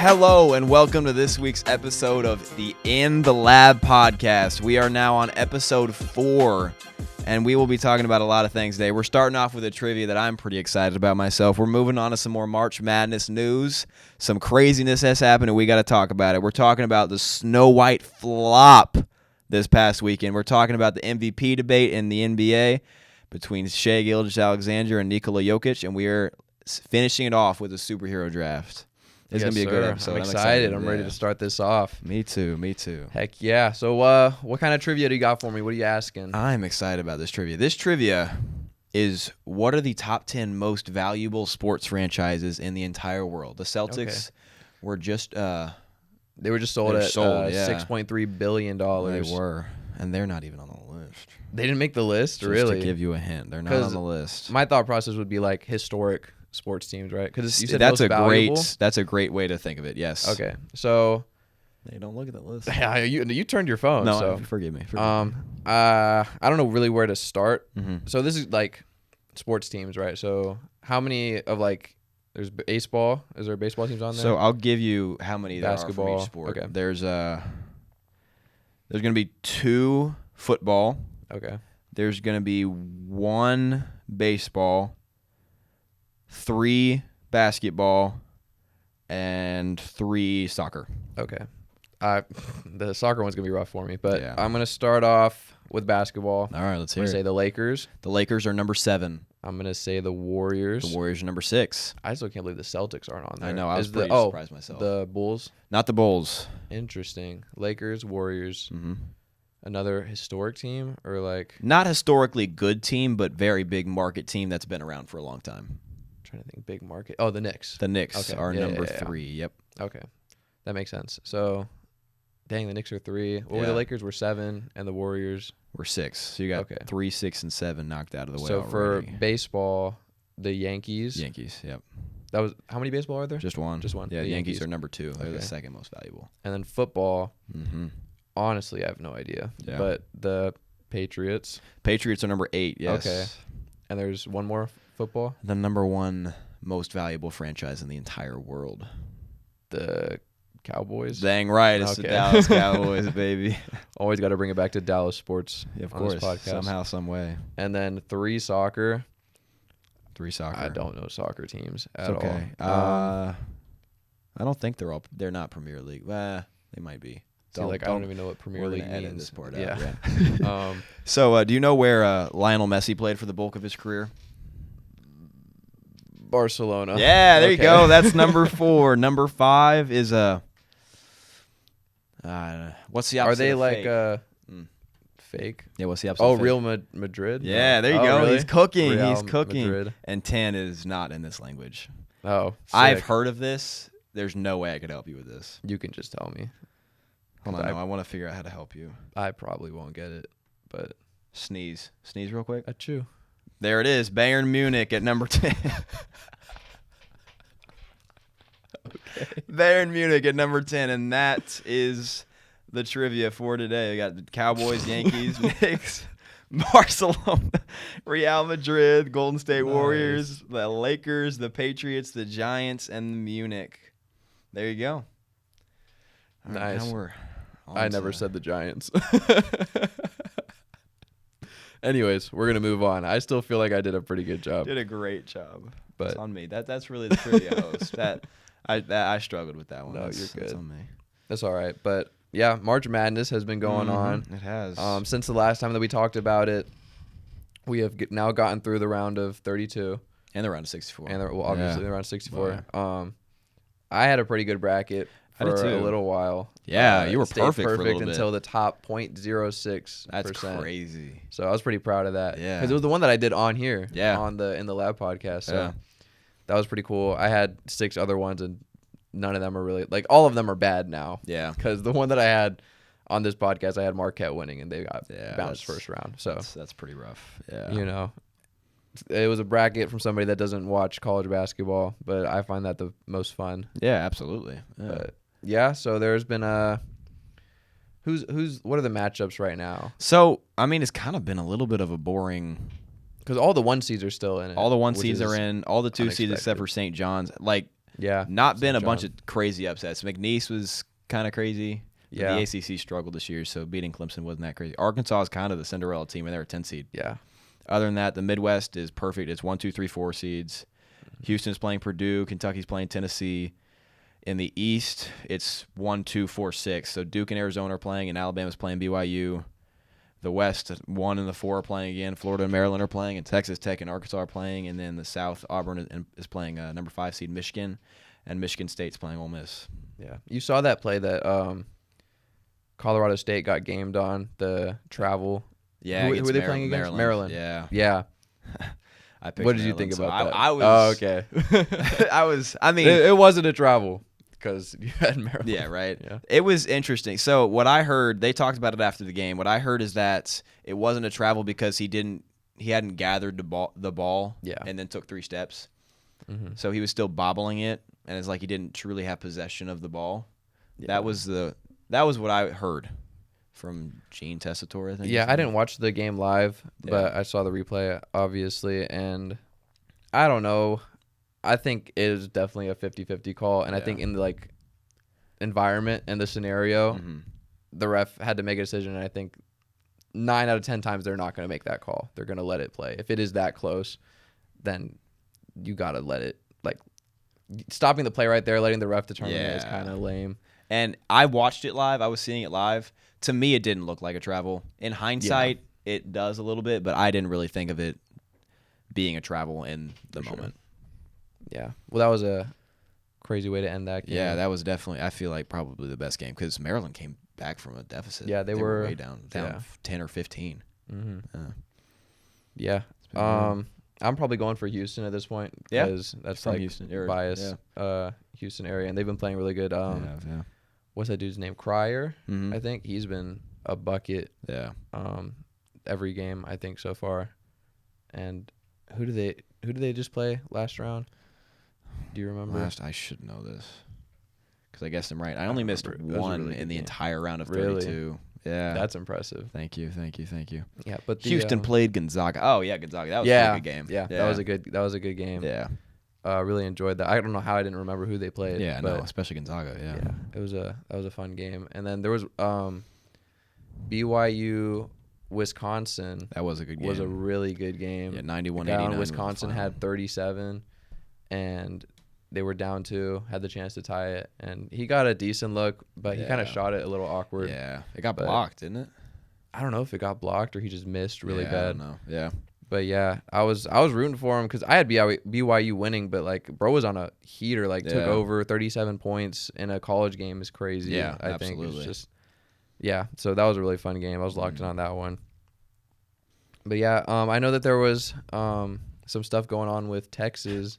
Hello and welcome to this week's episode of the In the Lab podcast. We are now on episode 4, and we will be talking about a lot of things today. We're starting off with a trivia that I'm pretty excited about myself. We're moving on to some more March Madness news. Some craziness has happened, and we got to talk about it. We're talking about the Snow White flop this past weekend. We're talking about the MVP debate in the NBA between Shai Gilgeous-Alexander and Nikola Jokic, and we are finishing it off with a superhero draft. It's going to be a good episode. I'm excited. I'm ready to start this off. Me too. Heck yeah. So what kind of trivia do you got for me? What are you asking? I'm excited about this trivia. This trivia is, what are the top 10 most valuable sports franchises in the entire world? The Celtics were just... they were just sold at $6.3 billion. They were, and they're not even on the list. They didn't make the list, just really? to give you a hint, they're not on the list. My thought process would be like historic sports teams, right? Because you said that's most valuable. That's a great way to think of it. Yes. Okay, so they don't look at the list. Yeah, you turned your phone. No, so. forgive me. I don't know really where to start. Mm-hmm. So this is like sports teams, right? So how many of there's baseball? Is there baseball teams on there? So I'll give you how many basketball. There are for each sport. Okay. There's going to be 2 football. Okay. There's going to be 1 baseball, 3 basketball, and 3 soccer. Okay. The soccer one's going to be rough for me, but yeah. I'm going to start off with basketball. All right, let's hear I'm it. going to say the Lakers. The Lakers are number 7. I'm going to say the Warriors. The Warriors are number 6. I still can't believe the Celtics aren't on there. I know. I was pretty surprised myself. The Bulls? Not the Bulls. Interesting. Lakers, Warriors. Mm-hmm. Another historic team or not historically good team, but very big market team that's been around for a long time. Trying to think big market. Oh, the Knicks. The Knicks are number 3. Yep. Okay. That makes sense. So, dang, the Knicks are 3. What were the Lakers? Were 7, and the Warriors were 6. So you got 3, 6, and 7 knocked out of the way. So already. For baseball, the Yankees. Yep. That was how many baseball are there? Just one. Yeah, the Yankees are number 2. They're the second most valuable. And then football. Mm-hmm. Honestly, I have no idea. Yeah. But the Patriots. Patriots are number 8. Yes. Okay. And there's one more football. The number 1 most valuable franchise in the entire world. The Cowboys. Dang right, it's the Dallas Cowboys, baby. Always got to bring it back to Dallas sports. Yeah, of on course, this podcast. somehow, some way. And then 3 soccer. 3 soccer. I don't know soccer teams at okay. all. I don't think they're not Premier League. They might be. I don't even know what Premier League means. Edit this part out. Yeah. So, do you know where Lionel Messi played for the bulk of his career? Barcelona. Yeah, there you go. That's number 4. Number 5 is what's the opposite? Are they of fake? Yeah, what's the opposite? Oh, of fake? Real Madrid. Yeah, there you go. Really? He's cooking. Real He's cooking. Madrid. And 10 is not in this language. Oh, sick. I've heard of this. There's no way I could help you with this. You can just tell me. Hold on, I want to figure out how to help you. I probably won't get it, but sneeze real quick. Achoo. There it is. Bayern Munich at number 10. Okay. Bayern Munich at number 10, and that is the trivia for today. We got the Cowboys, Yankees, Knicks, Barcelona, Real Madrid, Golden State Warriors, the Lakers, the Patriots, the Giants, and the Munich. There you go. All nice. Right, now we're I never said the Giants. Anyways, we're gonna move on. I still feel like I did a pretty good job. Did a great job. But it's on me. That's really the trivia host. I struggled with that one. No, you're good. That's on me. That's all right. But yeah, March Madness has been going on. It has. Since the last time that we talked about it, we have now gotten through the round of 32 and the round of 64. And obviously the round of 64. Wow. I had a pretty good bracket for a little while. Yeah, you were perfect for a little bit. Until the top 0.06%. That's crazy. So I was pretty proud of that. Yeah. Because it was the one that I did on here. Yeah. In the lab podcast. So that was pretty cool. I had 6 other ones and none of them are really all of them are bad now. Yeah. Because the one that I had on this podcast, I had Marquette winning and they got bounced first round. So that's pretty rough. Yeah. You know. It was a bracket from somebody that doesn't watch college basketball, but I find that the most fun. Yeah, absolutely. Yeah. So there's been what are the matchups right now? So I mean, it's kind of been a little bit of a boring because all the 1 seeds are still in it. All the 1 seeds are in. All the 2 seeds except for St. John's. Yeah. Not been a St. bunch John. of crazy upsets. McNeese was kind of crazy. But Yeah. the ACC struggled this year, so beating Clemson wasn't that crazy. Arkansas is kind of the Cinderella team, and they're a 10 seed. Yeah. Other than that, the Midwest is perfect. It's 1, 2, 3, 4 seeds. Houston's playing Purdue. Kentucky's playing Tennessee. In the East, it's 1, 2, 4, 6. So Duke and Arizona are playing, and Alabama's playing BYU. The West, 1 and the 4 are playing again. Florida and Maryland are playing, and Texas Tech and Arkansas are playing. And then the South, Auburn is playing number 5 seed Michigan, and Michigan State's playing Ole Miss. Yeah. You saw that play that Colorado State got gamed on, the travel. Yeah, Who were they playing against? Maryland. Yeah. Yeah. I picked What did you Maryland, think so about that? I was. Oh, okay. I mean, it wasn't a travel because you had Maryland. yeah, right. Yeah. It was interesting. So what I heard, they talked about it after the game. What I heard is that it wasn't a travel because he hadn't gathered the ball, Yeah. and then took 3 steps. Mm-hmm. So he was still bobbling it, and it's like he didn't truly have possession of the ball. Yeah. That was what I heard from Gene Tessitore, I think. Yeah, I didn't watch the game live, but I saw the replay, obviously, and I don't know. I think it is definitely a 50-50 call, and I think in the environment and the scenario, the ref had to make a decision, and I think 9 out of 10 times they're not going to make that call. They're going to let it play. If it is that close, then you got to let it. Stopping the play right there, letting the ref determine it is kind of lame. And I watched it live. I was seeing it live. To me, it didn't look like a travel. In hindsight, it does a little bit, but I didn't really think of it being a travel in the moment. Yeah. Well, that was a crazy way to end that game. Yeah, that was definitely, I feel like, probably the best game because Maryland came back from a deficit. Yeah, they were way down 10 or 15. Mm-hmm. Yeah. I'm probably going for Houston at this point because that's from like Houston, bias. Houston area, and they've been playing really good. What's that dude's name? Cryer, I think. He's been a bucket. Yeah. Every game I think so far. And who do they just play last round? Do you remember? I should know this because I guessed them right. I only missed one really in the game. entire round of Really? 32. Yeah. That's impressive. Thank you. Yeah, but Houston played Gonzaga. Oh yeah, Gonzaga. That was a good game. Yeah, that was a good game. Yeah. Really enjoyed that. I don't know how I didn't remember who they played. Yeah, but no, especially Gonzaga. Yeah. that was a fun game. And then there was BYU Wisconsin. That was a good game. Was a really good game. Yeah, 91-89. Down Wisconsin had 37, and they were down 2. Had the chance to tie it, and he got a decent look, but he kind of shot it a little awkward. Yeah, it got blocked, didn't it? I don't know if it got blocked or he just missed really bad. I don't know. Yeah. But yeah, I was rooting for him because I had BYU winning, but bro was on a heater, took over 37 points in a college game is crazy. Yeah, I absolutely. think it's just so that was a really fun game. I was locked in on that one. But yeah, I know that there was some stuff going on with Texas.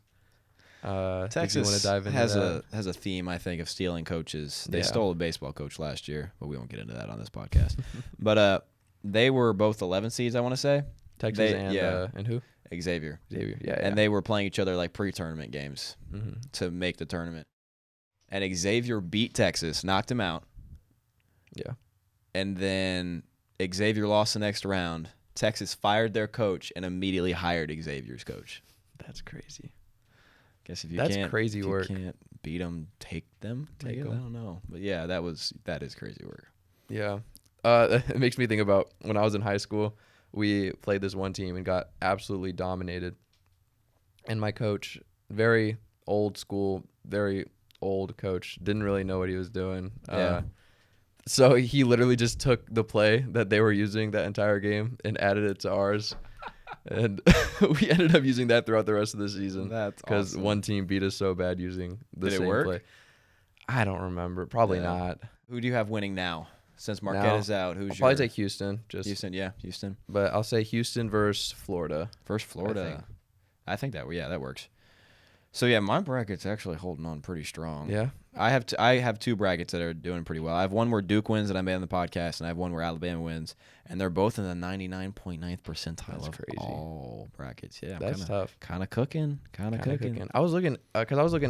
Texas dive into has a theme, I think, of stealing coaches. They stole a baseball coach last year, but we won't get into that on this podcast. But they were both 11 seeds, I want to say. Texas and who? Xavier. Yeah. And they were playing each other like pre-tournament games to make the tournament. And Xavier beat Texas, knocked him out. Yeah. And then Xavier lost the next round. Texas fired their coach and immediately hired Xavier's coach. That's crazy. Guess if you can't beat them, take them. I don't know, but yeah, that is crazy work. Yeah, it makes me think about when I was in high school. We played this one team and got absolutely dominated. And my coach, very old school, very old coach, didn't really know what he was doing. So he literally just took the play that they were using that entire game and added it to ours. And we ended up using that throughout the rest of the season. That's because awesome. One team beat us so bad using the same play. I don't remember. Probably not. Who do you have winning now? Since Marquette is out, I'll probably take Houston. Houston. But I'll say Houston versus Florida. I think that works. So yeah, my bracket's actually holding on pretty strong. Yeah. I have 2 brackets that are doing pretty well. I have one where Duke wins that I made on the podcast, and I have one where Alabama wins, and they're both in the 99.9th percentile of all brackets. Yeah, that's tough. Kind of cooking. I was looking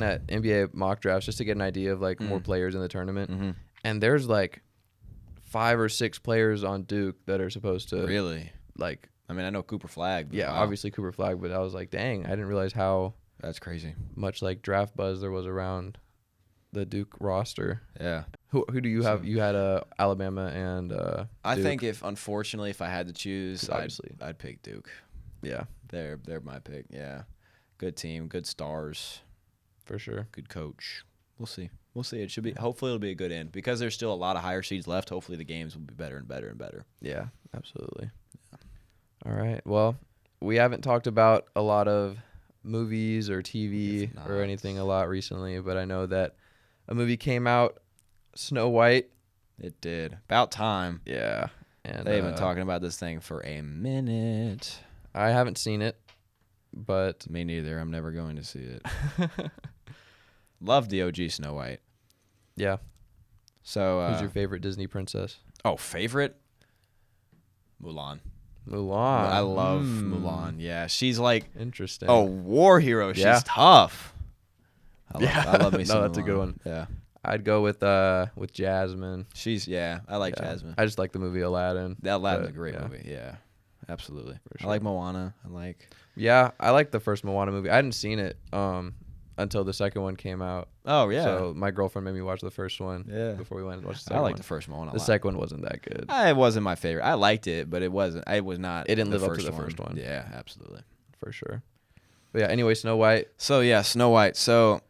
at NBA mock drafts just to get an idea of more players in the tournament, and there's 5 or 6 players on Duke that are supposed to really I mean, I know Cooper Flagg. Yeah, obviously Cooper Flagg, but I was like, dang, I didn't realize how That's crazy. Much like draft buzz there was around the Duke roster. Yeah. Who do you have? You had Alabama and I Duke. think unfortunately if I had to choose, Obviously. I'd pick Duke. Yeah, They're my pick. Yeah. Good team, good stars, for sure. good coach. We'll see. It should be. Hopefully, it'll be a good end because there's still a lot of higher seeds left. Hopefully, the games will be better and better and better. Yeah, absolutely. Yeah. All right. Well, we haven't talked about a lot of movies or TV or anything a lot recently, but I know that a movie came out, Snow White. It did. About time. Yeah. And they've been talking about this thing for a minute. I haven't seen it, but me neither. I'm never going to see it. Love the OG Snow White. Yeah. So, who's your favorite Disney princess? Oh, favorite? Mulan. I love Mulan. Yeah, she's like interesting. Oh, war hero. She's tough. I love me some No, that's Mulan. a good one. Yeah. I'd go with Jasmine. I like Jasmine. I just like the movie Aladdin. Aladdin's a great movie. Yeah. Absolutely. Sure. I like Moana. I like the first Moana movie. I hadn't seen it until the second one came out. Oh, yeah. So my girlfriend made me watch the first one before we went and watched the second one. I like the first Moana a lot. The second one wasn't that good. It wasn't my favorite. I liked it, but it was not. It didn't live up to the first one. Yeah, absolutely. For sure. But yeah, anyway, Snow White. So, yeah, Snow White. So,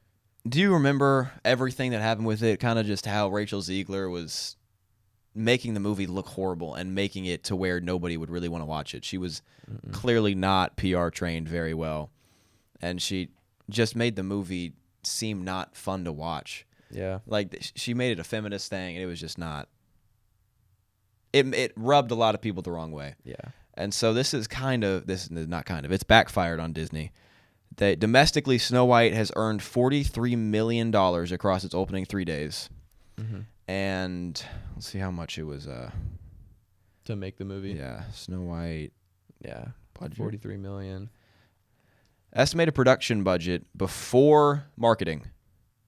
do you remember everything that happened with it? Kind of just how Rachel Ziegler was making the movie look horrible and making it to where nobody would really want to watch it. She was clearly not PR trained very well, and she just made the movie seem not fun to watch. Yeah. Like, she made it a feminist thing, and it was just not. It rubbed a lot of people the wrong way. Yeah. And so it's backfired on Disney. Domestically, Snow White has earned $43 million across its opening 3 days. Mm-hmm. And let's see how much it was. To make the movie. Yeah, Snow White. Yeah, $43 million. Estimated production budget before marketing.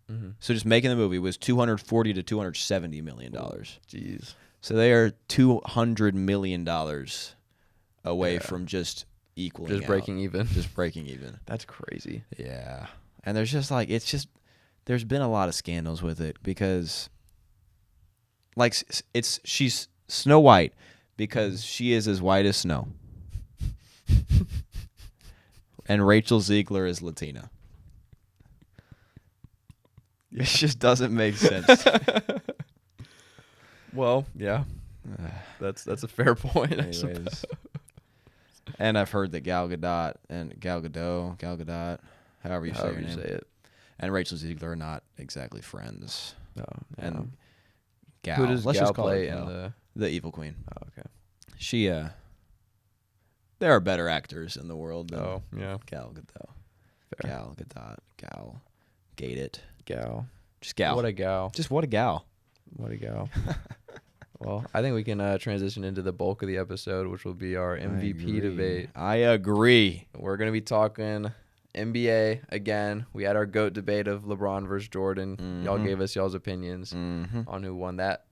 Mm-hmm. So just making the movie was $240 to $270 million. Jeez. So they are $200 million away from just equaling Just breaking even. Just breaking even. That's crazy. Yeah. And there's just there's been a lot of scandals with it because she's Snow White because she is as white as snow. And Rachel Ziegler is Latina. It just doesn't make sense. Well, yeah. That's a fair point. Anyways. And I've heard that Gal Gadot, however you say her name, it, and Rachel Ziegler are not exactly friends. Oh, no. And Gal, who does let's Gal just call play her in Gal. The Evil Queen? Oh, okay. She, there are better actors in the world than Gal Gadot. Fair. Gal Gadot. Gal. Gate it. Gal. Just Gal. What a gal. Just what a gal. What a gal. Well, I think we can transition into the bulk of the episode, which will be our MVP debate. I agree. We're going to be talking NBA again. We had our GOAT debate of LeBron versus Jordan. Mm-hmm. Y'all gave us y'all's opinions on who won that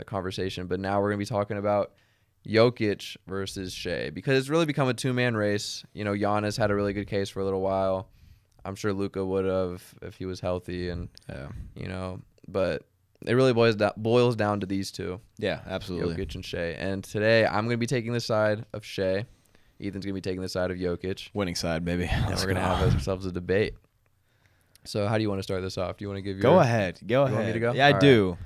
conversation. But now we're going to be talking about Jokic versus Shai because it's really become a two-man race. You know, Giannis had a really good case for a little while. I'm sure Luka would have if he was healthy, and but it really boils down to these two. Yeah, absolutely. Jokic and Shai. And today I'm going to be taking the side of Shai. Ethan's going to be taking the side of Jokic. Winning side, baby. And we're going to have ourselves a debate. So how do you want to start this off? Do you want to give your... Go ahead. You want me to go? Yeah, I do.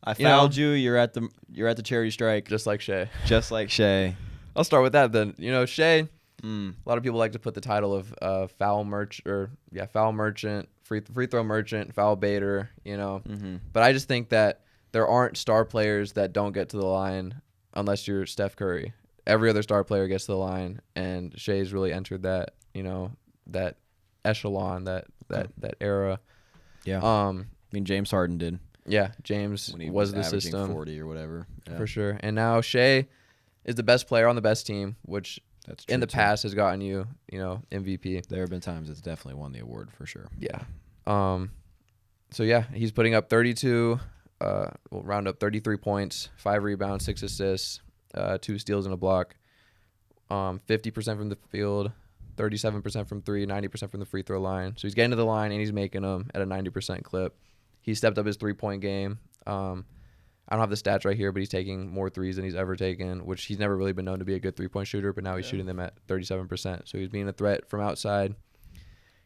I fouled you. You're at the charity strike. Just like Shai. Just like Shai. I'll start with that then. You know, Shai, a lot of people like to put the title of foul merchant, free throw merchant, foul baiter, you know. Mm-hmm. But I just think that there aren't star players that don't get to the line unless you're Steph Curry. Every other star player gets to the line, and Shai's really entered that, you know, that echelon, that era. Yeah. I mean, James Harden did. Yeah, James when he was the averaging system 40 or whatever. Yeah. For sure. And now Shai is the best player on the best team, which that's true in the past has gotten you know, MVP. There have been times it's definitely won the award for sure. Yeah. So yeah, he's putting up 32. We'll round up 33 points, 5 rebounds, 6 assists, 2 steals and a block. 50% from the field, 37% from 3, 90% from the free throw line. So he's getting to the line and he's making them at a 90% clip. He stepped up his 3-point game. I don't have the stats right here, but he's taking more threes than he's ever taken, which he's never really been known to be a good 3-point shooter, but now he's shooting them at 37%. So he's being a threat from outside.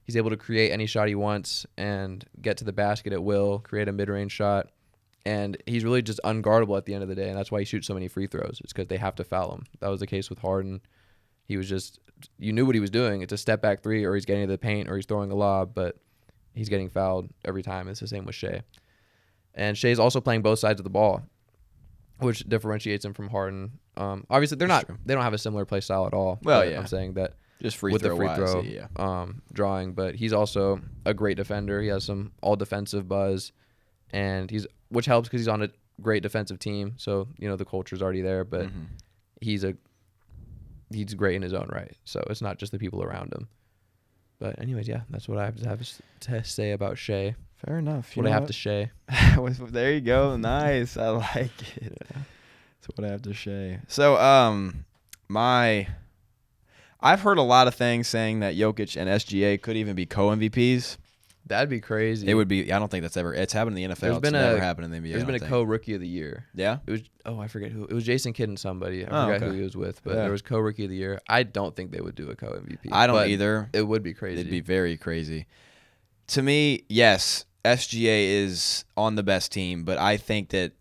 He's able to create any shot he wants and get to the basket at will, create a mid-range shot. And he's really just unguardable at the end of the day, and that's why he shoots so many free throws. It's because they have to foul him. That was the case with Harden. He was just, you knew what he was doing. It's a step-back three, or he's getting to the paint, or he's throwing a lob, but he's getting fouled every time. It's the same with Shai. And Shai's also playing both sides of the ball, which differentiates him from Harden. Obviously, they don't have a similar play style at all. Well, yeah. I'm saying that just with the free throw drawing, but he's also a great defender. He has some all-defensive buzz, and which helps because he's on a great defensive team. So, the culture's already there, but he's great in his own right. So it's not just the people around him. But anyways, yeah, that's what I have to say about Shai. Fair enough. What I have to Shai. There you go. Nice. I like it. Yeah. That's what I have to Shai. So, I've heard a lot of things saying that Jokic and SGA could even be co-MVPs. That'd be crazy. It would be. I don't think it's happened in the NFL. It's never happened in the NBA. There's been a co-rookie of the year. Yeah? It was, I forget who. It was Jason Kidd and somebody. I forgot who he was with, but there was co-rookie of the year. I don't think they would do a co-MVP. I don't either. It would be crazy. It'd be very crazy. To me, yes, SGA is on the best team, but I think that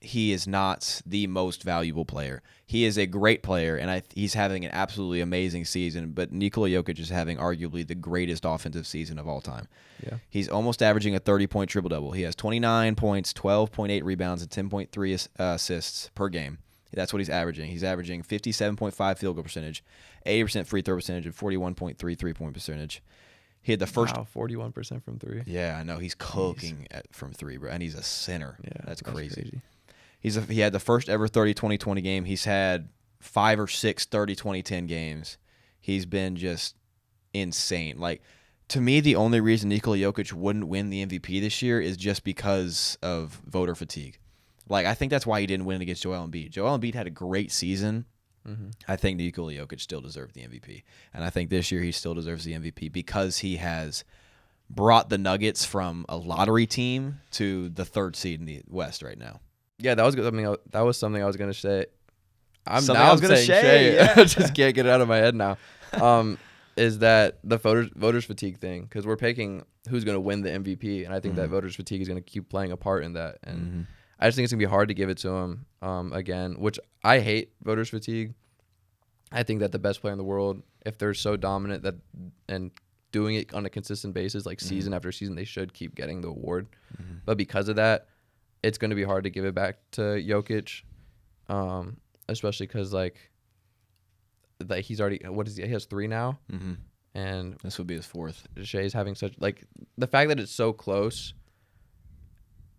he is not the most valuable player. He is a great player, and he's having an absolutely amazing season, but Nikola Jokic is having arguably the greatest offensive season of all time. Yeah. He's almost averaging a 30-point triple-double. He has 29 points, 12.8 rebounds, and 10.3 assists per game. That's what he's averaging. He's averaging 57.5 field goal percentage, 80% free throw percentage, and 41.3 three-point percentage. He had the first 41% from 3. Yeah, I know. He's cooking from 3, bro, and he's a center. Yeah, that's crazy. He had the first ever 30-20-20 game. He's had 5 or 6 30-20-10 games. He's been just insane. Like, to me, the only reason Nikola Jokic wouldn't win the MVP this year is just because of voter fatigue. Like, I think that's why he didn't win against Joel Embiid. Joel Embiid had a great season. I think Nikola Jokic still deserved the MVP. And I think this year he still deserves the MVP because he has brought the Nuggets from a lottery team to the 3rd seed in the West right now. Yeah, that was something I was going to say. I'm going to say. Yeah. I just can't get it out of my head now. Is that the voters fatigue thing? Because we're picking who's going to win the MVP, and I think that voters fatigue is going to keep playing a part in that. And I just think it's going to be hard to give it to him again, which I hate voters fatigue. I think that the best player in the world, if they're so dominant and doing it on a consistent basis, like season after season, they should keep getting the award. But because of that, it's going to be hard to give it back to Jokic, especially because like he's already he has 3 now, and this would be his 4th. Shai's having such the fact that it's so close,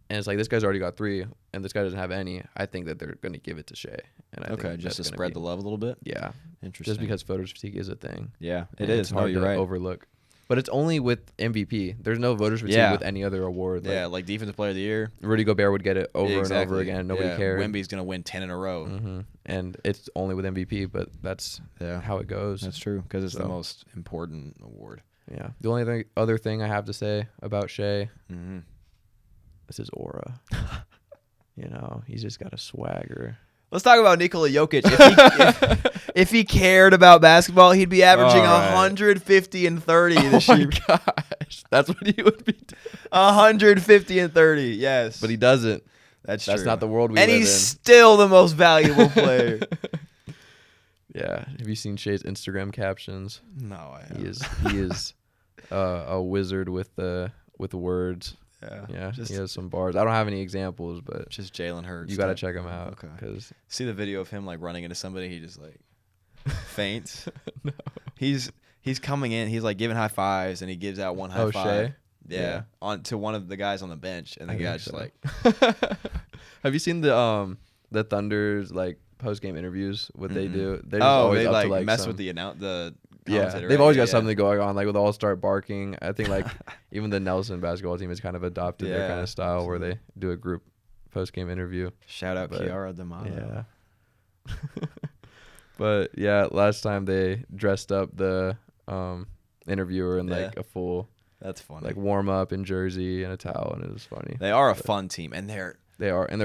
and it's like this guy's already got 3 and this guy doesn't have any. I think that they're going to give it to Shai. And I think just to spread the love a little bit. Yeah, interesting. Just because voters fatigue is a thing. Yeah, it is. It's hard to overlook. But it's only with MVP. There's no voters fatigue with any other award. Like Defensive Player of the Year. Rudy Gobert would get it over and over again. Nobody cared. Wemby's going to win 10 in a row. And it's only with MVP, but that's how it goes. That's true, because it's the most important award. Yeah. The only other thing I have to say about Shai is his aura. He's just got a swagger. Let's talk about Nikola Jokic. If he cared about basketball, he'd be averaging 150 and 30 this year. Gosh, that's what he would be doing. 150 and 30, yes. But he doesn't. That's not the world we live in. And he's still the most valuable player. Yeah. Have you seen Shai's Instagram captions? No, I haven't. He is a wizard with words. Yeah. He has some bars. I don't have any examples, but just Jalen Hurts. You got to check him out. Okay. See the video of him like running into somebody. He just like faints. No. He's coming in. He's like giving high fives, and he gives out one high five. Shai? Yeah. On to one of the guys on the bench, and the guy's just like. Have you seen the Thunder's like post game interviews? What they do? They're just always up to, like mess with the. Yeah, they've always got something going on, like with all start barking. I think like even the Nelson basketball team has kind of adopted their kind of style where they do a group post game interview. Shout out Chiara D'Amato. Yeah. But yeah, last time they dressed up the interviewer in like a full that's funny like warm up in jersey and a towel, and it was funny. They are a fun team, and they're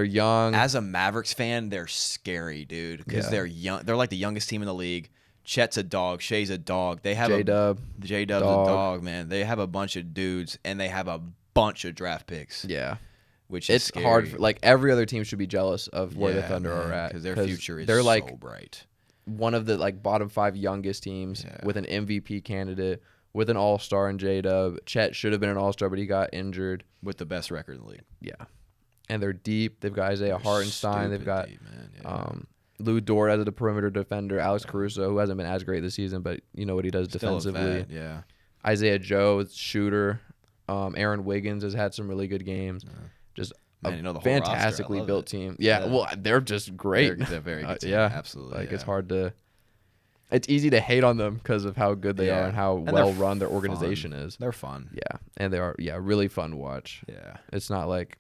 young. As a Mavericks fan, they're scary, dude, because they're young. They're like the youngest team in the league. Chet's a dog. Shai's a dog. They have J-Dub. J-Dub's a dog, man. They have a bunch of dudes, and they have a bunch of draft picks. Yeah. Which is it's hard. Like, every other team should be jealous of where the Thunder man, are at. because their future is they're so like bright. One of the like bottom 5 youngest teams with an MVP candidate, with an all-star in J-Dub. Chet should have been an all-star, but he got injured. With the best record in the league. Yeah. And they're deep. They've got Isaiah Hartenstein. They've got deep, man. Lou Dort as a perimeter defender. Alex Caruso, who hasn't been as great this season, but you know what he does defensively. Yeah. Isaiah Joe, shooter. Aaron Wiggins has had some really good games. Just man, a fantastically built team. Yeah, well, they're just great. They're very good team. Yeah, absolutely. Like, it's hard to... It's easy to hate on them because of how good they are and how well-run their organization is. They're fun. Yeah, and they are, really fun to watch. Yeah. It's not like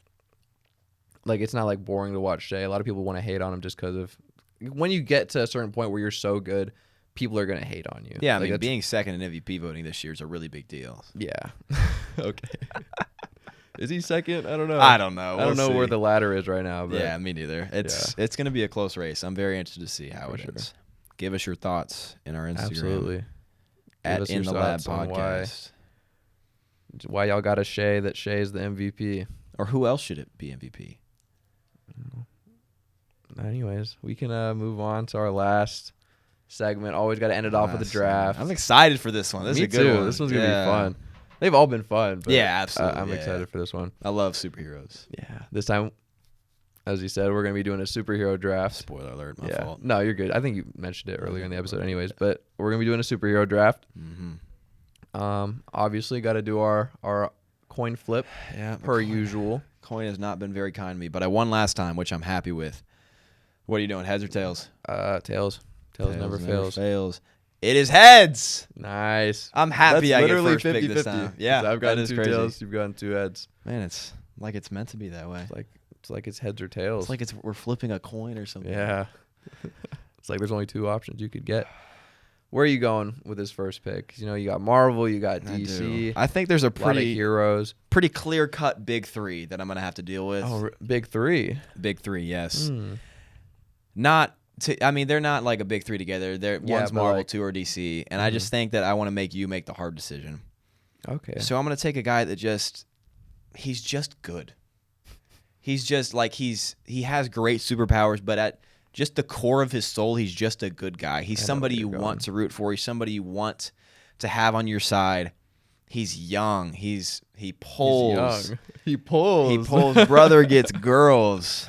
it's not like boring to watch Shai. A lot of people want to hate on him just because of... When you get to a certain point where you're so good, people are going to hate on you. Yeah, I like mean, being second in MVP voting this year is a really big deal. Yeah. Okay. Is he second? I don't know. I don't know. I don't know where the ladder is right now. But yeah, me neither. It's going to be a close race. I'm very interested to see how it ends. Give us your thoughts in our Instagram. Absolutely. At In the Lab Podcast. Why y'all got a Shai that Shai's the MVP? Or who else should it be MVP? Anyways, we can move on to our last segment. Always got to end it off with a draft. I'm excited for this one. This is a good one. This one's going to be fun. They've all been fun. But absolutely. I'm excited for this one. I love superheroes. Yeah. This time, as you said, we're going to be doing a superhero draft. Spoiler alert, my fault. No, you're good. I think you mentioned it earlier in the episode anyways, but we're going to be doing a superhero draft. Mm-hmm. Obviously, got to do our coin flip per usual. Coin has not been very kind to me, but I won last time, which I'm happy with. What are you doing, heads or tails? Tails. Tails never fails. It is heads. Nice. I'm happy. That's I get literally first pick this time. Yeah, I've gotten 2 crazy. tails. You've gotten 2 heads. Man, it's like it's meant to be that way. It's like it's heads or tails. It's like we're flipping a coin or something. Yeah. It's like there's only 2 options you could get. Where are you going with this first pick? You know, you got Marvel, you got DC. I think there's a lot of heroes. Pretty clear-cut big 3 that I'm going to have to deal with. Oh, big 3? Big 3, yes. They're not like a big 3 together. One's Marvel, 2 are DC. And I just think that I want to make you make the hard decision. Okay. So I'm going to take a guy that he's just good. He's just like, he has great superpowers, but at just the core of his soul, he's just a good guy. He's somebody you want to root for. He's somebody you want to have on your side. He's young. He pulls. He's young. He pulls. He pulls. Brother gets girls.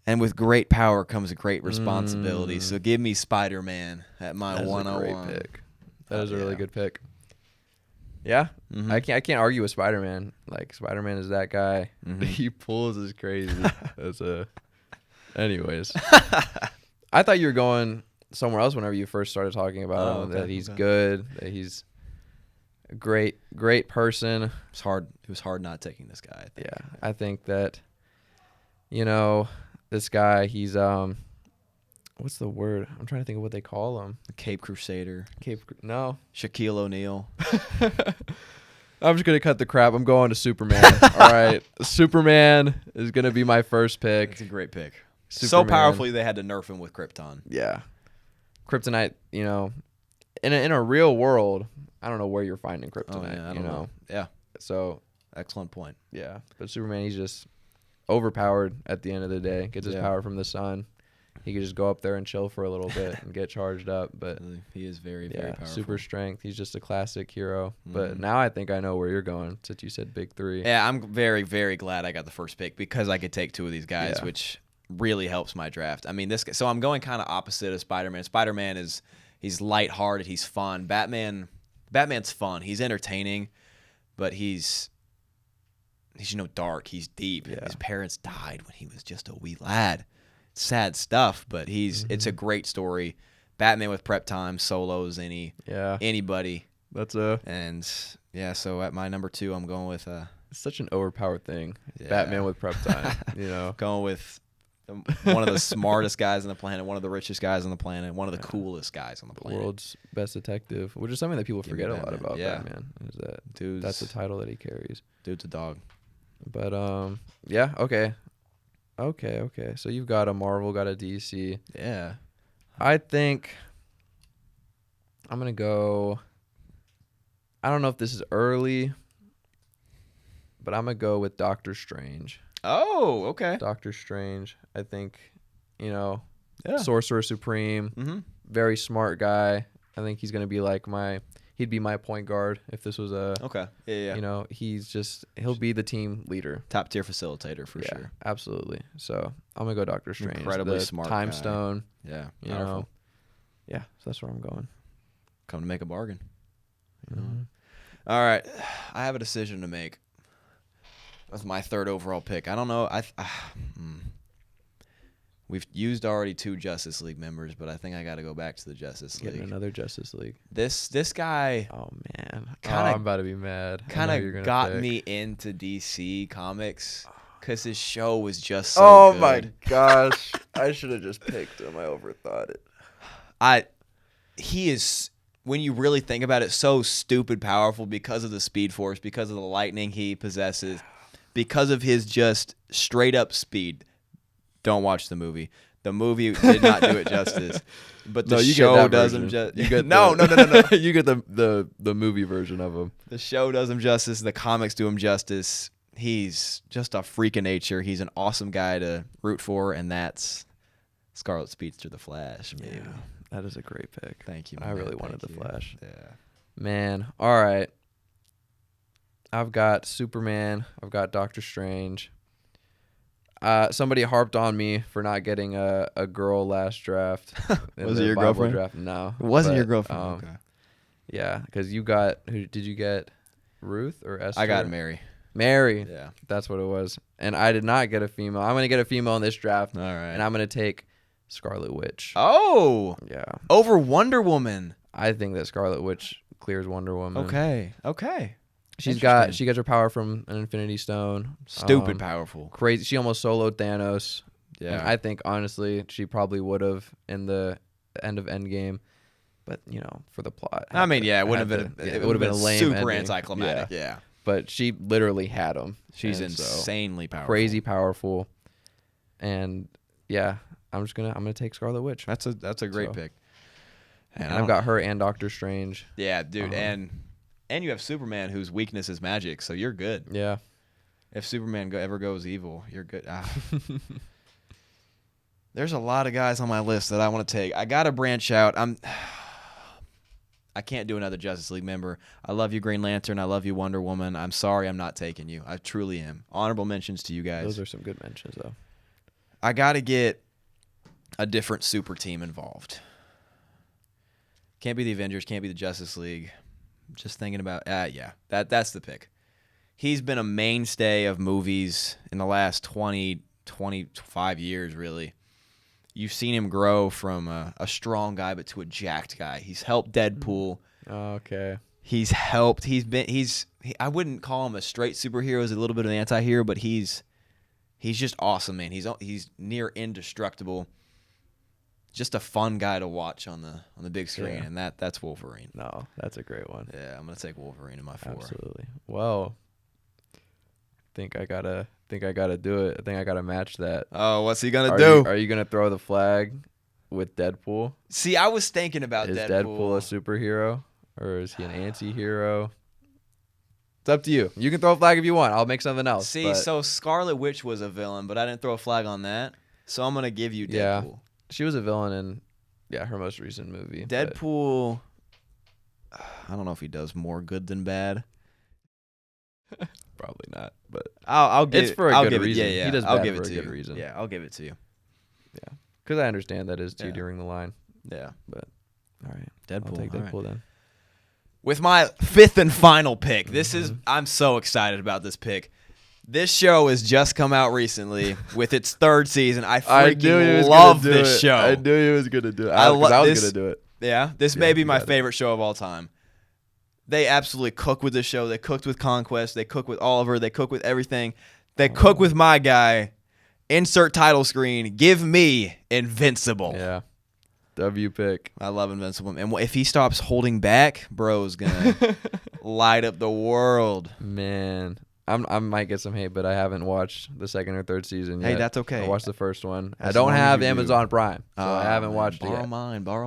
And with great power comes great responsibility. So give me Spider-Man at my 101. That's a great pick. That is a really good pick. Yeah, I can't argue with Spider-Man. Like, Spider-Man is that guy. He pulls is crazy. Anyways, I thought you were going somewhere else whenever you first started talking about him. That he's good. That he's a great person. It was hard not taking this guy. I think. Yeah, I think that this guy. He's what's the word? I'm trying to think of what they call him. The Cape Crusader. No. Shaquille O'Neal. I'm just going to cut the crap. I'm going to Superman. All right. Superman is going to be my first pick. It's a great pick. Superman. So powerfully they had to nerf him with Krypton. Yeah. Kryptonite, in a real world, I don't know where you're finding Kryptonite. I don't know. Yeah. So, excellent point. Yeah. But Superman, he's just overpowered at the end of the day. Gets his power from the sun. He could just go up there and chill for a little bit and get charged up. But he is very, very powerful. Super strength. He's just a classic hero. But now I think I know where you're going since you said big 3. Yeah, I'm very, very glad I got the first pick because I could take 2 of these guys, which really helps my draft. I mean, so I'm going kind of opposite of Spider-Man. Spider-Man he's lighthearted. He's fun. Batman's fun. He's entertaining, but he's dark. He's deep. Yeah. His parents died when he was just a wee lad. Sad stuff, but it's a great story. Batman with prep time, solos anybody. So at my number 2, I'm going with it's such an overpowered thing. Batman with prep time, Going with one of the smartest guys on the planet, one of the richest guys on the planet, one of the coolest guys on the planet. World's best detective, which is something that people forget a lot about Batman. Is that that's the title that he carries. Dude's a dog. But yeah, okay. So you've got a Marvel, got a DC. Yeah. I think I'm gonna go. I don't know if this is early, but I'm gonna go with Doctor Strange. Oh, okay. Doctor Strange. I think, Yeah. Sorcerer Supreme. Mm-hmm. Very smart guy. I think he's gonna be like he'd be my point guard if this was a. Okay. Yeah. He'll be the team leader. Top tier facilitator for sure. Absolutely. So I'm gonna go Doctor Strange. Incredibly smart Time guy. Stone. Yeah. Powerful. Yeah. So that's where I'm going. Come to make a bargain. Mm-hmm. All right. I have a decision to make. That's my third overall pick. I don't know. We've used already 2 Justice League members, but I think I got to go back to the Justice League. Getting another Justice League. This guy. Oh man. I'm about to be mad. Kind of got me into DC Comics because his show was just so good. My gosh! I should have just picked him. I overthought it. He is, when you really think about it, so stupid powerful because of the Speed Force, because of the lightning he possesses, because of his just straight up speed. Don't watch the movie. The movie did not do it justice. But the show does him justice. No. You get the movie version of him. The show does him justice. The comics do him justice. He's just a freak of nature. He's an awesome guy to root for, and that's Scarlet Speedster, the Flash. Maybe. Yeah, that is a great pick. Thank you. I really wanted the Flash. Yeah. Man, all right. I've got Superman. I've got Doctor Strange. Somebody harped on me for not getting a girl last draft. Was it your girlfriend? Draft. No. It wasn't your girlfriend. Okay. Yeah, because you got, who did you get? Ruth or Esther? I got Mary. Mary. Yeah. That's what it was. And I did not get a female. I'm going to get a female in this draft. All right. And I'm going to take Scarlet Witch. Oh. Yeah. Over Wonder Woman. I think that Scarlet Witch clears Wonder Woman. Okay. She gets her power from an Infinity Stone. Stupid powerful. Crazy. She almost soloed Thanos. Yeah. And I think, honestly, she probably would have in the end of Endgame. But, for the plot. I mean, it would have been a lame super ending. anticlimactic. Yeah. But she literally had him. She's insanely powerful. Crazy powerful. And, yeah, I'm gonna take Scarlet Witch. That's a great pick. And I've got her and Doctor Strange. Yeah, dude. And you have Superman, whose weakness is magic, so you're good. Yeah. If Superman ever goes evil, you're good. There's a lot of guys on my list that I want to take. I got to branch out. I can't do another Justice League member. I love you, Green Lantern. I love you, Wonder Woman. I'm sorry I'm not taking you. I truly am. Honorable mentions to you guys. Those are some good mentions, though. I got to get a different super team involved. Can't be the Avengers. Can't be the Justice League. Just thinking about, that's the pick. He's been a mainstay of movies in the last 25 years, really. You've seen him grow from a strong guy but to a jacked guy. He's helped Deadpool. Okay. I wouldn't call him a straight superhero. He's a little bit of an anti-hero, but he's just awesome, man. He's near indestructible. Just a fun guy to watch on the big screen, and that's Wolverine. No, that's a great one. Yeah, I'm gonna take Wolverine in my 4. Absolutely. Well, think I gotta do it. I think I gotta match that. Oh, what's he gonna do? Are you gonna throw the flag with Deadpool? See, I was thinking about Is Deadpool. Deadpool a superhero or is he an anti-hero? It's up to you. You can throw a flag if you want. I'll make something else. See, so Scarlet Witch was a villain, but I didn't throw a flag on that. So I'm gonna give you Deadpool. Yeah. She was a villain in her most recent movie. Deadpool, I don't know if he does more good than bad. Probably not, but I'll give it's it for a good reason. Yeah, he does I'll bad give for it a to good you. reason. Yeah, I'll give it to you. Yeah, because I understand that is too Yeah. during the line. Yeah, but all right, Deadpool. I'll take Deadpool then. With my 5th and final pick, I'm so excited about this pick. This show has just come out recently with its 3rd season. I freaking love this show. I knew he was going to do it. I was going to do it. Yeah, this may be my favorite show of all time. They absolutely cook with this show. They cooked with Conquest. They cook with Oliver. They cook with everything. They cook with my guy. Insert title screen. Give me Invincible. Yeah. W pick. I love Invincible. And if he stops holding back, bro's going to light up the world. Man. I might get some hate, but I haven't watched the second or third season yet. Hey, that's okay. I watched the first one. As I don't long as have you do. Amazon Prime, so I haven't watched it Borrow yet.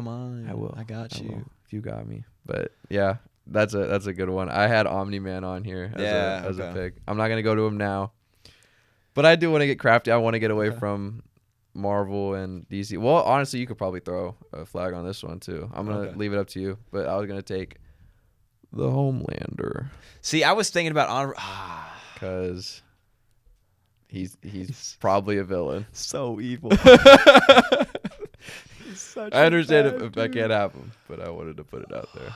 mine. I will. I got you. If you got me. But yeah, that's a good one. I had Omni-Man on here as a pick. I'm not gonna go to him now, but I do want to get crafty. I want to get away from Marvel and DC. Well, honestly, you could probably throw a flag on this one too. I'm gonna leave it up to you, but I was gonna take the Homelander. See, I was thinking about because he's probably a villain. So evil. I understand if I can't have him, but I wanted to put it out there.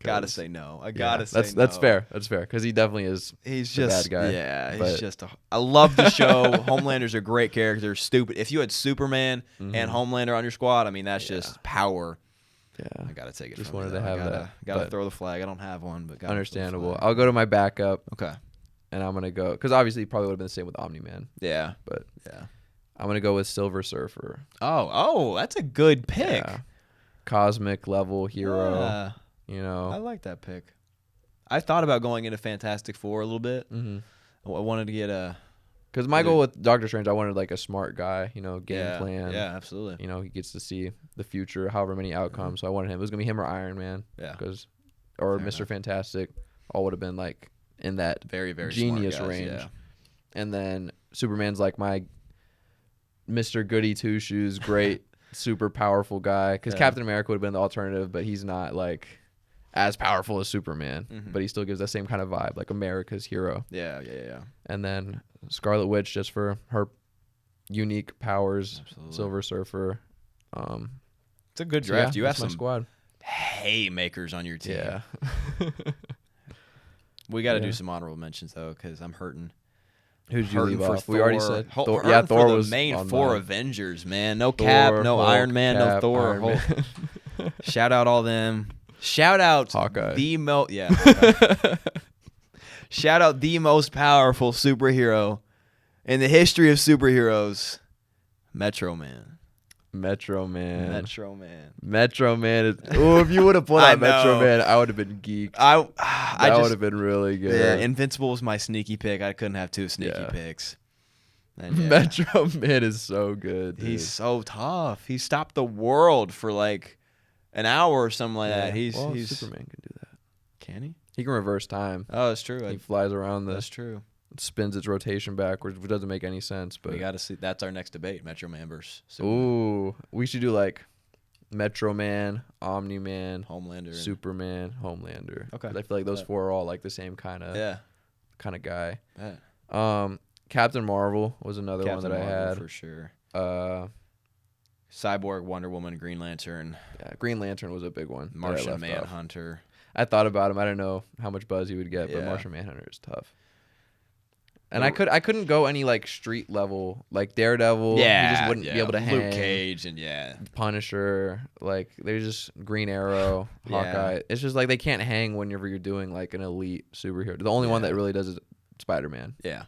Gotta say no. I gotta say no. That's fair. That's fair because he definitely is. He's the just bad guy. Yeah, he's just. I love the show. Homelander's a great character. Stupid. If you had Superman and Homelander on your squad, I mean that's just power. Yeah, I gotta take it. Just from wanted you, to have Gotta that. throw the flag. I don't have one, but gotta Understandable. throw the flag. I'll go to my backup. Okay. And I'm gonna go because obviously it probably would have been the same with Omni-Man. Yeah. But yeah, I'm gonna go with Silver Surfer. Oh, that's a good pick. Yeah. Cosmic level hero. Yeah. You know. I like that pick. I thought about going into Fantastic Four a little bit. Mm-hmm. I wanted to get a. Because my goal with Doctor Strange, I wanted like a smart guy. You know, game plan. Yeah, absolutely. You know, he gets to see the future, however many outcomes. So I wanted him. It was gonna be him or Iron Man. Yeah. Or Mr. Fantastic. All would have been like in that very, very genius smart guys, range. Yeah. And then Superman's like my Mr. Goody Two Shoes, great, super powerful guy. Because Captain America would have been the alternative, but he's not like as powerful as Superman. But he still gives that same kind of vibe, like America's hero. Yeah. And then Scarlet Witch, just for her unique powers. Absolutely. Silver Surfer. It's a good draft. So You have my some squad. haymakers on your team. Yeah. We got to do some honorable mentions though, because I'm hurting. Who'd you Hurting leave for off? Thor. We already said Thor. Hurting Yeah, for Thor the was main on four mine. Avengers, man. No Thor, Cap, no Hulk, Iron Man, Cap, no Thor. Iron Man. Shout out all them. Shout out Hawkeye. Hawkeye. Shout out the most powerful superhero in the history of superheroes, Metro Man. Metro Man. If you would have put on Metro Man, I would have been geeked. That would have been really good. Yeah, Invincible was my sneaky pick. I couldn't have two sneaky picks. And Metro Man is so good. Dude. He's so tough. He stopped the world for like an hour or something like that. He's Superman can do that. Can he? He can reverse time. Oh, that's true. He flies around That's true. spins its rotation backwards, which doesn't make any sense. But We got to see. That's our next debate: Metro Man versus Ooh, we should do like Metro Man, Omni Man, Homelander, Superman, Homelander. Okay. 'Cause I feel like those four are all like the same kind of guy. Bet. Captain Marvel was another Captain one that Marvel I had for sure. Uh, Cyborg, Wonder Woman, Green Lantern, yeah, Green Lantern was a big one. that I Martian left off. Manhunter. I thought about him. I didn't know how much buzz he would get, but Yeah. Martian Manhunter is tough. And I couldn't go any like street level, like Daredevil. Yeah, he just wouldn't be able to hang. Luke Cage and Punisher, like they're just Green Arrow, Hawkeye. It's just like they can't hang whenever you're doing like an elite superhero. The only one that really does is Spider-Man. Yeah.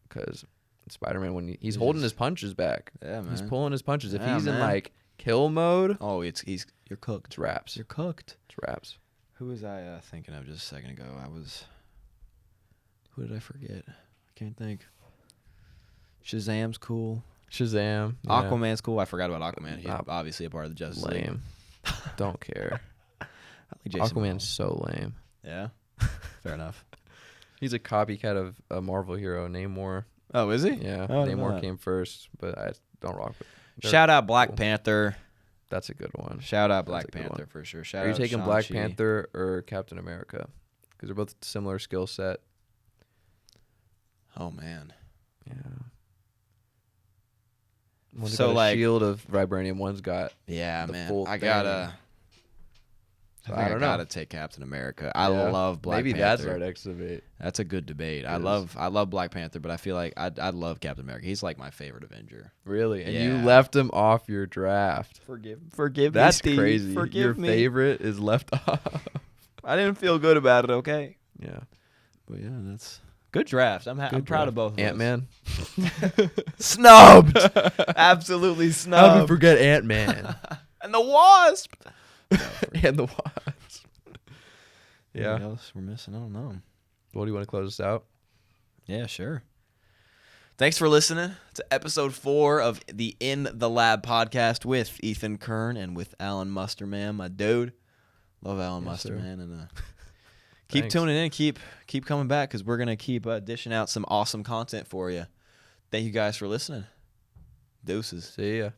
Because Spider-Man, when he's holding his punches back, Yeah, man. he's pulling his punches. If Yeah, he's in man. like kill mode, You're cooked. it's wraps. You're cooked. It's wraps. Who was I thinking of just a second ago? Who did I forget? I can't think. Shazam's cool. Shazam. Yeah. Aquaman's cool. I forgot about Aquaman. He's obviously a part of the Justice League. Lame. Don't care. I like Jason Aquaman's Momoa. so lame. Yeah. Fair enough. He's a copycat of a Marvel hero, Namor. Oh, is he? Yeah, Oh, I didn't know Namor that. came first, but I don't rock with. Shout out Black cool. Panther. That's a good one. Shout out That's Black a good Panther one. for sure. Shout Are you out taking Black Shang-Chi. Panther or Captain America? Because they're both similar skill set. Oh man. Yeah. One's So, got a like- shield of vibranium. One's got. Yeah, The man. full I thing. gotta. I don't know. gotta take Captain America. I Yeah. love Black Maybe Panther. that's our next debate. That's a good debate. It I is. love Black Panther, but I feel like I'd love Captain America. He's like my favorite Avenger. Really? And Yeah. you left him off your draft. Forgive That's crazy. Forgive your me. favorite is left off. I didn't feel good about it. Okay. Yeah. But yeah, that's Good draft. I'm proud of both of Ant-Man. those. Snubbed. Absolutely How snubbed. to forget Ant-Man. And the Wasp. And the Wasp. Yeah. What else we're missing? I don't know. Well, do you want to close this out? Yeah, sure. Thanks for listening to episode 4 of the In the Lab podcast with Ethan Kern and with Alan Musterman, my dude. Love Alan Musterman. And keep tuning in. Keep coming back because we're going to keep dishing out some awesome content for you. Thank you guys for listening. Deuces. See ya.